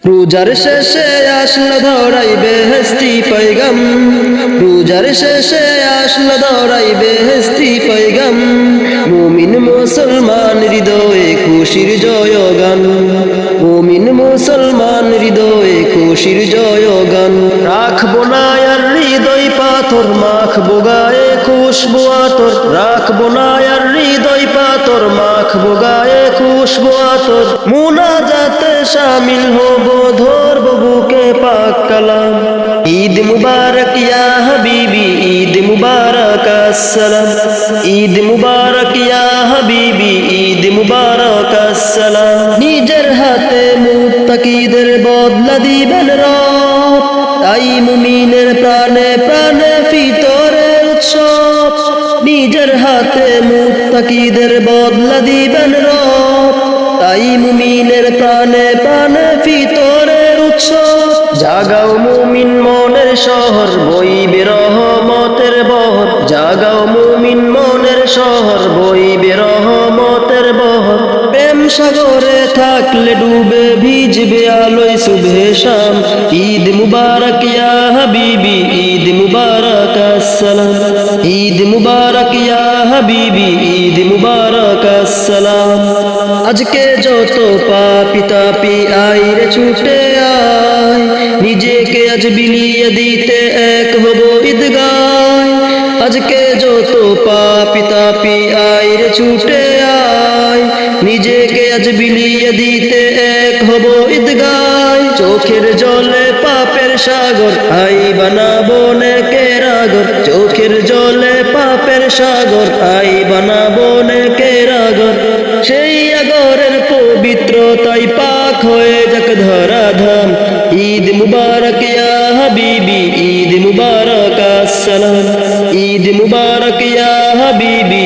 রোজার শেষে আসলো ধরাই বেহেশতি পয়গাম, রোজার শেষে আসলো ধরাই বেহেশতি পয়গাম। মুমিন মুসলমান হৃদয়ে খুশির জয়গান, মুমিন মুসলমান হৃদয়ে খুশির জয়গান। রাখবো না আর হৃদয় পাথর, মাখবো গায়ে খুশবু আতর। রাখবো না আর হৃদয় পাথর, মাখবো গায়ে খুশবু আতর। মুনাজাতে শামিল হব, ধরবো বুকে পাক কালাম। ঈদ মুবারক ইয়া হাবিবি, ঈদ মুবারক আসসালাম। ঈদ মুবারক ইয়া হাবিবি, ঈদ মুবারক আসসালাম। নিজের হাতে মুত্তাকিদের বদলা দিবেন রব, তাই মুমিনের প্রাণে প্রাণে ফিতরের উৎসব। নিজের হাতে মুত্তাকিদের বদলা দিবেন রব, তাই মুমিনের প্রাণে প্রাণে ফিতরের উৎসব। জাগাও মুমিন মনের শহর, বইবে রহমতের বহর। জাগাও মুমিন মনের শহর, বইবে রহমতের বহর। প্রেম সাগরে থাকলে ডুবে, ভিজবে আলোয় শুভে শাম। ঈদ মুবারক ইয়া হাবিবি, ঈদ মুবারক আসসালাম। ঈদ মুবারক ইয়া হাবিবি, ঈদ মুবারক আসসালাম। আজকে যত পাপী তাপী আইরে ছুটে আয়, নিজেকে আজ বিলিয়ে দিতে এক হব ঈদগায়। আজকে যত পাপী তাপী আইরে ছুটে আয়, নিজেকে আজ বিলিয়ে দিতে এক হব ঈদগায়। চোখের জলে পাপের সাগর, আই বানাবো নেকের আগর। চোখের জলে পাপের সাগর, আই বানাবো নেকের আগর। সেই আগরের পবিত্রতাই পাক হয়ে যাক ধরাধাম। ঈদ মুবারক ইয়া হাবিবি, ঈদ মুবারক আসসালাম। ঈদ মুবারক ইয়া হাবিবি,